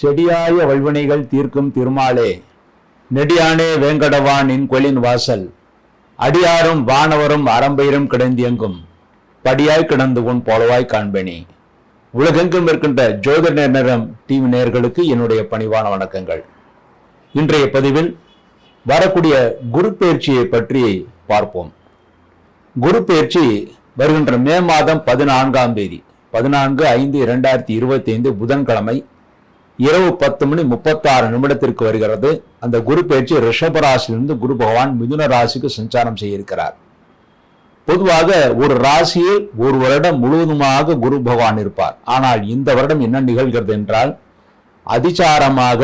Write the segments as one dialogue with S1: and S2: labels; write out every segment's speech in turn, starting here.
S1: செடியாய வல்வினைகள் தீர்க்கும் திருமாலே, நெடியானே வேங்கடவானின் கொலின் வாசல், அடியாரும் வானவரும் அறம்பயிரும் கிடந்தியங்கும் படியாய் கிடந்து உன் போலவாய் காண்பேனே. உலகெங்கும் இருக்கின்ற ஜோதிட நேரம் டிவி நேயர்களுக்கு என்னுடைய பணிவான வணக்கங்கள். இன்றைய பதிவில் வரக்கூடிய குரு பெயர்ச்சியை பற்றி பார்ப்போம். குரு பெயர்ச்சி வருகின்ற மே மாதம் 14ஆம் தேதி 14/5/2025 புதன்கிழமை இரவு 10:36 வருகிறது. அந்த குரு பெயர்ச்சி ரிஷபராசியிலிருந்து குரு பகவான் மிதுன ராசிக்கு சஞ்சாரம் செய்ய இருக்கிறார். பொதுவாக ஒரு ராசியில் ஒரு வருடம் முழுவதுமாக குரு பகவான் இருப்பார். ஆனால் இந்த வருடம் என்ன நிகழ்கிறது என்றால், அதிசாரமாக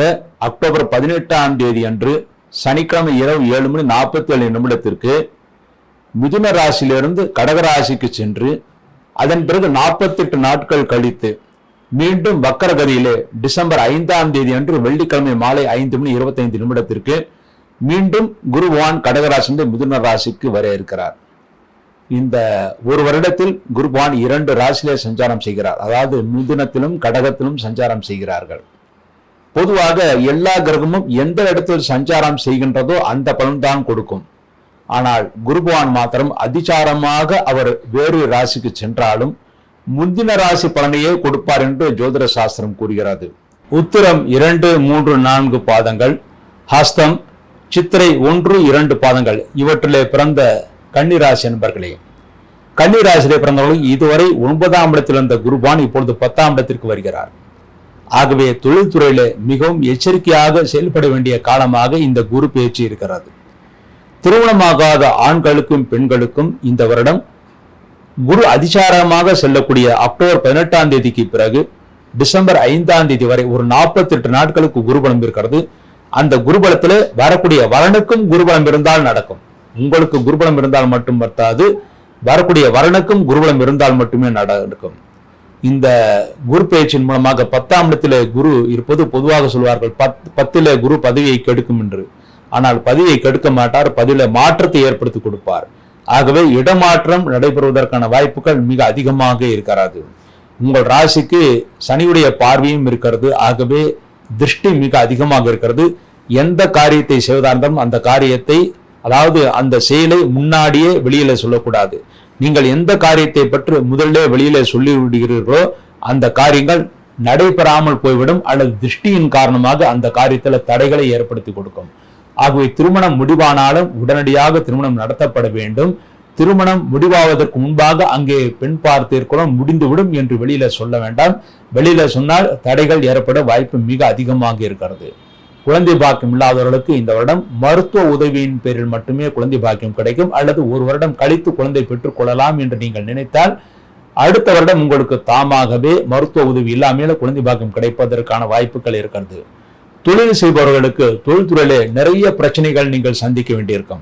S1: அக்டோபர் 18ஆம் தேதி அன்று சனிக்கிழமை இரவு 7:47 மிதுன ராசியிலிருந்து கடகராசிக்கு சென்று அதன் பிறகு 48 நாட்கள் கழித்து மீண்டும் வக்கரகதியிலே டிசம்பர் 5ஆம் தேதி அன்று வெள்ளிக்கிழமை மாலை 5:25 மீண்டும் குரு பகவான் கடகராசிலிருந்து மிதுன ராசிக்கு வர இருக்கிறார். இந்த ஒரு வருடத்தில் குரு பகவான் 2 ராசியிலே சஞ்சாரம் செய்கிறார். அதாவது மிதுனத்திலும் கடகத்திலும் சஞ்சாரம் செய்கிறார்கள். பொதுவாக எல்லா கிரகமும் எந்த இடத்தில் சஞ்சாரம் செய்கின்றதோ அந்த பலன்தான் கொடுக்கும். ஆனால் குரு பகவான் மாத்திரம் அதிசாரமாக அவர் வேறு ராசிக்கு சென்றாலும் முந்தின ராசி பலனையே கொடுப்பார் என்று ஜோதிட சாஸ்திரம் கூறுகிறது. உத்திரம் 2, 3, 4 பாதங்கள், ஹஸ்தம், சித்திரை 1, 2 பாதங்கள் இவற்றிலே பிறந்த கன்னிராசி என்பர்களே, கன்னிராசியிலே பிறந்தவர்கள் இதுவரை 9ஆம் இடத்தில் இருந்த குரு பகவான் இப்பொழுது 10ஆம் இடத்திற்கு வருகிறார். ஆகவே தொழில்துறையிலே மிகவும் எச்சரிக்கையாக செயல்பட வேண்டிய காலமாக இந்த குரு பெயர்ச்சி இருக்கிறது. திருமணமாகாத ஆண்களுக்கும் பெண்களுக்கும் இந்த வருடம் குரு அதிசாரமாக செல்லக்கூடிய அக்டோபர் 18ஆம் தேதிக்கு பிறகு டிசம்பர் 5ஆம் தேதி வரை ஒரு 48 நாட்களுக்கு குருபலம் இருக்கிறது. அந்த குருபலத்தில் வரக்கூடிய வரனுக்கும் குருபலம் இருந்தால் நடக்கும். உங்களுக்கு குருபலம் இருந்தால் மட்டும் பத்தாது, வரக்கூடிய வரனுக்கும் குருபலம் இருந்தால் மட்டுமே நடக்கும். இந்த குரு பெயர்ச்சியின் மூலமாக 10ஆம் இடத்திலே குரு இருப்பது பொதுவாக சொல்வார்கள் 10லே குரு பதவியை கெடுக்கும் என்று. ஆனால் பதவியை கெடுக்க மாட்டார், பதவியில மாற்றத்தை ஏற்படுத்தி கொடுப்பார். ஆகவே இடமாற்றம் நடைபெறுவதற்கான வாய்ப்புகள் மிக அதிகமாக இருக்கிறது. உங்கள் ராசிக்கு சனியுடைய பார்வையும் இருக்கிறது. ஆகவே திருஷ்டி மிக அதிகமாக இருக்கிறது. எந்த காரியத்தை செய்வதாலும் அந்த காரியத்தை, அதாவது அந்த செயலை முன்னாடியே வெளியில சொல்லக்கூடாது. நீங்கள் எந்த காரியத்தை பற்றி முதல்ல வெளியில சொல்லி விடுகிறீர்களோ அந்த காரியங்கள் நடைபெறாமல் போய்விடும், அல்லது திருஷ்டியின் காரணமாக அந்த காரியத்தில் தடைகளை ஏற்படுத்தி கொடுக்கும். ஆகவே திருமணம் முடிவானாலும் உடனடியாக திருமணம் நடத்தப்பட வேண்டும். திருமணம் முடிவாவதற்கு முன்பாக அங்கே பெண் பார்த்திருக்கிறோம் முடிந்துவிடும் என்று வெளியில சொல்ல வேண்டாம். வெளியில சொன்னால் தடைகள் ஏற்பட வாய்ப்பு மிக அதிகமாக இருக்கிறது. குழந்தை பாக்கியம் இல்லாதவர்களுக்கு இந்த வருடம் மருத்துவ உதவியின் பேரில் மட்டுமே குழந்தை பாக்கியம் கிடைக்கும், அல்லது ஒரு வருடம் கழித்து குழந்தை பெற்றுக் கொள்ளலாம் என்று நீங்கள் நினைத்தால் அடுத்த வருடம் உங்களுக்கு தாமாகவே மருத்துவ உதவி இல்லாமல் குழந்தை பாக்கியம் கிடைப்பதற்கான வாய்ப்புகள் இருக்கிறது. தொழில் செய்பவர்களுக்கு தொழில்துறையிலே நிறைய பிரச்சனைகள் நீங்கள் சந்திக்க வேண்டியிருக்கும்.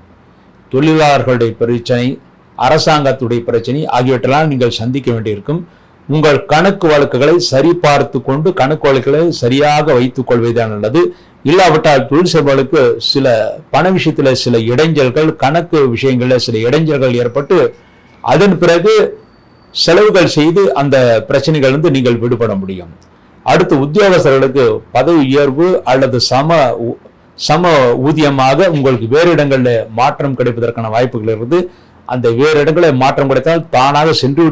S1: தொழிலாளர்களுடைய பிரச்சனை, அரசாங்கத்துடைய பிரச்சனை ஆகியவற்றெல்லாம் நீங்கள் சந்திக்க வேண்டியிருக்கும். உங்கள் கணக்கு வழக்குகளை சரி பார்த்து கொண்டு கணக்கு வழக்குகளை சரியாக வைத்துக் கொள்வதுதான் நல்லது. இல்லாவிட்டால் தொழில் செய்பவர்களுக்கு சில பண விஷயத்துல சில இடைஞ்சல்கள், கணக்கு விஷயங்களில் சில இடைஞ்சல்கள் ஏற்பட்டு அதன் பிறகு செலவுகள் செய்து அந்த பிரச்சனைகள் நீங்கள் விடுபட முடியும். அடுத்து உத்தியோகஸ்தர்களுக்கு பதவி உயர்வு அல்லது சம ஊதியமாக உங்களுக்கு வேறு இடங்களில் மாற்றம் கிடைப்பதற்கான வாய்ப்புகள் இருந்து அந்த வேறு இடங்களில் மாற்றம் கிடைத்தால் தானாக சென்று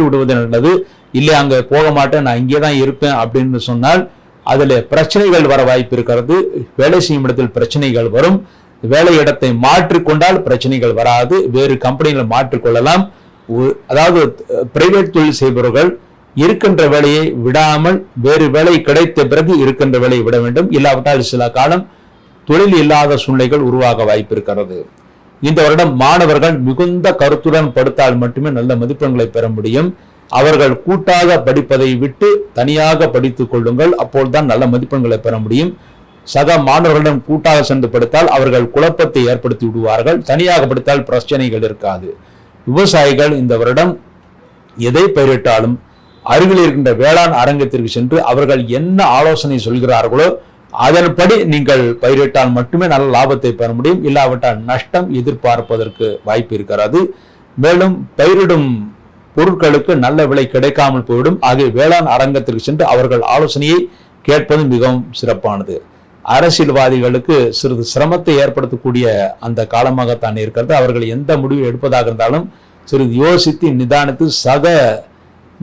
S1: விடுவது நல்லது. இல்லை அங்கே போக மாட்டேன், நான் இங்கே தான் இருப்பேன் அப்படின்னு சொன்னால் அதில் பிரச்சனைகள் வர வாய்ப்பு இருக்கிறது. வேலை செய்யும் இடத்தில் பிரச்சனைகள் வரும். வேலை இடத்தை மாற்றிக்கொண்டால் பிரச்சனைகள் வராது, வேறு கம்பெனிகளை மாற்றிக்கொள்ளலாம். அதாவது பிரைவேட் தொழில் செய்பவர்கள் இருக்கின்ற வேலையை விடாமல் வேறு வேலை கிடைத்த பிறகு இருக்கின்ற வேலையை விட வேண்டும். இல்லாவிட்டால் சில காலம் தொழில் இல்லாத சூழ்நிலைகள் உருவாக வாய்ப்பு இருக்கிறது. இந்த வருடம் மாணவர்கள் மிகுந்த கருத்துடன் படித்தால் மட்டுமே நல்ல மதிப்பெண்களை பெற முடியும். அவர்கள் கூட்டாக படிப்பதை விட்டு தனியாக படித்துக் கொள்ளுங்கள், அப்போதுதான் நல்ல மதிப்பெண்களை பெற முடியும். சக மாணவர்களிடம் கூட்டாக சென்று படித்தால் அவர்கள் குழப்பத்தை ஏற்படுத்தி விடுவார்கள். தனியாக படித்தால் பிரச்சனைகள் இருக்காது. விவசாயிகள் இந்த வருடம் எதை பயிரிட்டாலும் அருகில் இருக்கின்ற வேளாண் அரங்கத்திற்கு சென்று அவர்கள் என்ன ஆலோசனை சொல்கிறார்களோ அதன்படி நீங்கள் பயிரிட்டால் மட்டுமே நல்ல லாபத்தை பெற முடியும். இல்லாவிட்டால் நஷ்டம் எதிர்பார்ப்பதற்கு வாய்ப்பு இருக்கிறது. மேலும் பயிரிடும் பொருட்களுக்கு நல்ல விலை கிடைக்காமல் போய்விடும். ஆகிய வேளாண் அரங்கத்திற்கு சென்று அவர்கள் ஆலோசனையை கேட்பது மிகவும் சிறப்பானது. அரசியல்வாதிகளுக்கு சிறிது சிரமத்தை ஏற்படுத்தக்கூடிய அந்த காலமாகத்தான் இருக்கிறது. அவர்கள் எந்த முடிவு எடுப்பதாக இருந்தாலும் சிறிது யோசித்து நிதானித்து சக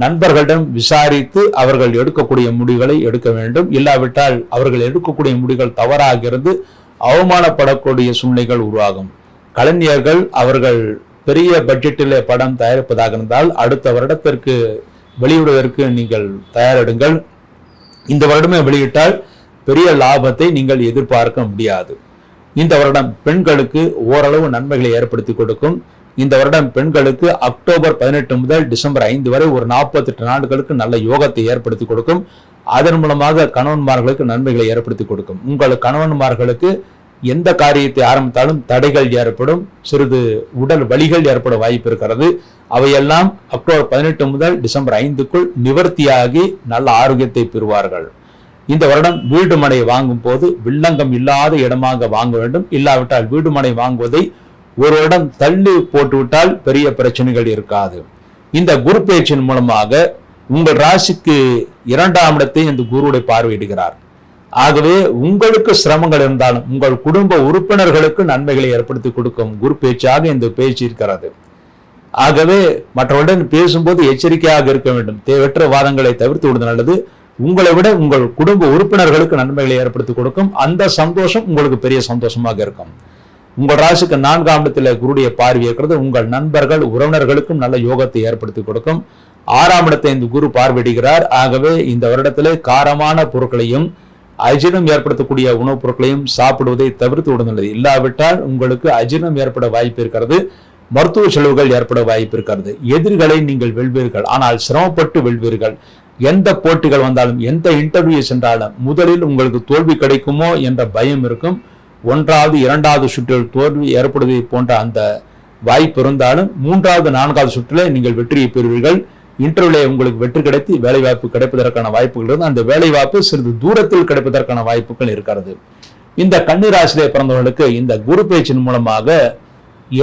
S1: நண்பர்களிடம் விசாரித்து அவர்கள் எடுக்கக்கூடிய முடிவுகளை எடுக்க வேண்டும். இல்லாவிட்டால் அவர்கள் எடுக்கக்கூடிய முடிவுகள் தவறாக இருந்து அவமானப்படக்கூடிய சூழ்நிலைகள் உருவாகும். கலைஞர்கள் அவர்கள் பெரிய பட்ஜெட்டில் படம் தயாரிப்பதாக இருந்தால் அடுத்த வருடத்திற்கு வெளியிடுவதற்கு நீங்கள் தயாரிடுங்கள். இந்த வருடமே வெளியிட்டால் பெரிய லாபத்தை நீங்கள் எதிர்பார்க்க முடியாது. இந்த வருடம் பெண்களுக்கு ஓரளவு நன்மைகளை ஏற்படுத்தி கொடுக்கும். இந்த வருடம் பெண்களுக்கு அக்டோபர் 18 முதல் டிசம்பர் 5 வரை ஒரு 48 நாட்களுக்கு நல்ல யோகத்தை ஏற்படுத்தி கொடுக்கும். அதன் மூலமாக கணவன்மார்களுக்கு நன்மைகளை ஏற்படுத்தி கொடுக்கும். உங்கள் கணவன்மார்களுக்கு எந்த காரியத்தை ஆரம்பித்தாலும் தடைகள் ஏற்படும், சிறிது உடல் வலிகள் ஏற்பட வாய்ப்பு இருக்கிறது. அவையெல்லாம் அக்டோபர் 18 முதல் டிசம்பர் 5க்குள் நிவர்த்தியாகி நல்ல ஆரோக்கியத்தை பெறுவார்கள். இந்த வருடம் வீடு மனை வாங்கும் போது வில்லங்கம் இல்லாத இடமாக வாங்க வேண்டும். இல்லாவிட்டால் வீடு மனை வாங்குவதை ஒரு வருடம் தள்ளி போட்டுவிட்டால் பெரிய பிரச்சனைகள் இருக்காது. இந்த குரு பேச்சின் மூலமாக உங்கள் ராசிக்கு 2ஆம் இடத்தை இந்த குருவுடைய பார்வையிடுகிறார். ஆகவே உங்களுக்கு சிரமங்கள் இருந்தாலும் உங்கள் குடும்ப உறுப்பினர்களுக்கு நன்மைகளை ஏற்படுத்தி கொடுக்கும் குரு பேச்சாக இந்த பேச்சு இருக்கிறது. ஆகவே மற்றவருடன் பேசும்போது எச்சரிக்கையாக இருக்க வேண்டும். தேவையற்ற வாதங்களை தவிர்த்து விடுவது நல்லது. உங்களை விட உங்கள் குடும்ப உறுப்பினர்களுக்கு நன்மைகளை ஏற்படுத்தி கொடுக்கும். அந்த சந்தோஷம் உங்களுக்கு பெரிய சந்தோஷமாக இருக்கும். உங்கள் ராசிக்கு 4ஆம் இடத்துல குருடைய பார்வை இருக்கிறது. உங்கள் நண்பர்கள் உறவினர்களுக்கும் நல்ல யோகத்தை ஏற்படுத்தி கொடுக்கும். 6ஆம் இடத்தை இந்த குரு பார்வையிடுகிறார். ஆகவே இந்த வருடத்திலே காரமான பொருட்களையும் அஜீரணம் ஏற்படுத்தக்கூடிய உணவுப் பொருட்களையும் சாப்பிடுவதை தவிர்த்து விடுவது. இல்லாவிட்டால் உங்களுக்கு அஜீரணம் ஏற்பட வாய்ப்பு இருக்கிறது. மருத்துவ செலவுகள் ஏற்பட வாய்ப்பு இருக்கிறது. எதிரிகளை நீங்கள் வெல்வீர்கள், ஆனால் சிரமப்பட்டு வெல்வீர்கள். எந்த போட்டிகள் வந்தாலும் எந்த இன்டர்வியூ சென்றாலும் முதலில் உங்களுக்கு தோல்வி கிடைக்குமோ என்ற பயம் இருக்கும். 1வது 2வது சுற்றில் தோல்வி ஏற்படுவதை போன்ற அந்த வாய்ப்பு இருந்தாலும் 3வது 4வது சுற்றில் நீங்கள் வெற்றியை பெறுவீர்கள். இன்டர்வியூல உங்களுக்கு வெற்றி கிடைத்து வேலை வாய்ப்பு கிடைப்பதற்கான வாய்ப்புகள் இருந்து அந்த வேலை வாய்ப்பு சிறிது தூரத்தில் கிடைப்பதற்கான வாய்ப்புகள் இருக்கிறது. இந்த கன்னி ராசியிலே பிறந்தவர்களுக்கு இந்த குரு பேச்சின் மூலமாக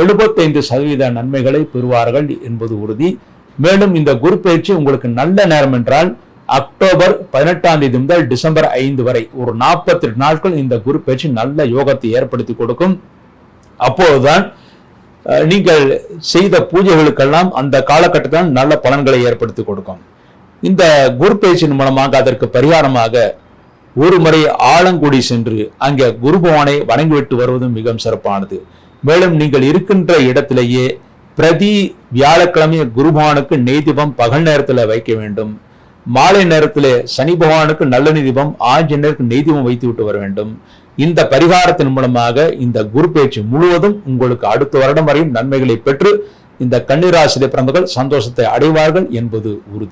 S1: 75% நன்மைகளை பெறுவார்கள் என்பது உறுதி. மேலும் இந்த குரு பேச்சு உங்களுக்கு நல்ல நேரம் என்றால் அக்டோபர் 18ஆம் தேதி முதல் டிசம்பர் 5 வரை ஒரு 48 நாட்கள் இந்த குரு பேச்சு நல்ல யோகத்தை ஏற்படுத்தி கொடுக்கும். அப்போதுதான் நீங்கள் செய்த பூஜைகளுக்கெல்லாம் அந்த காலகட்டத்தில் நல்ல பலன்களை ஏற்படுத்தி கொடுக்கும். இந்த குரு பேச்சின் மூலமாக அதற்கு பரிகாரமாக ஒரு முறை ஆலங்குடி சென்று அங்கே குரு பகவானை வணங்கிவிட்டு வருவதும் மிகவும் சிறப்பானது. மேலும் நீங்கள் இருக்கின்ற இடத்திலேயே பிரதி வியாழக்கிழமை குரு பகவானுக்கு நெய் தீபம் பகல் நேரத்தில் வைக்க வேண்டும். மாலை நேரத்திலே சனி பகவானுக்கு நல்லெண்ணெய் தீபம், ஆஞ்சநேயருக்கு நெய் தீபம் வைத்து விட்டு வர வேண்டும். இந்த பரிகாரத்தின் மூலமாக இந்த குரு பேச்சு முழுவதும் உங்களுக்கு அடுத்த வருடம் வரையும் நன்மைகளை பெற்று இந்த கன்னி ராசியிலே பிறந்தவர்கள் சந்தோஷத்தை அடைவார்கள் என்பது உறுதி.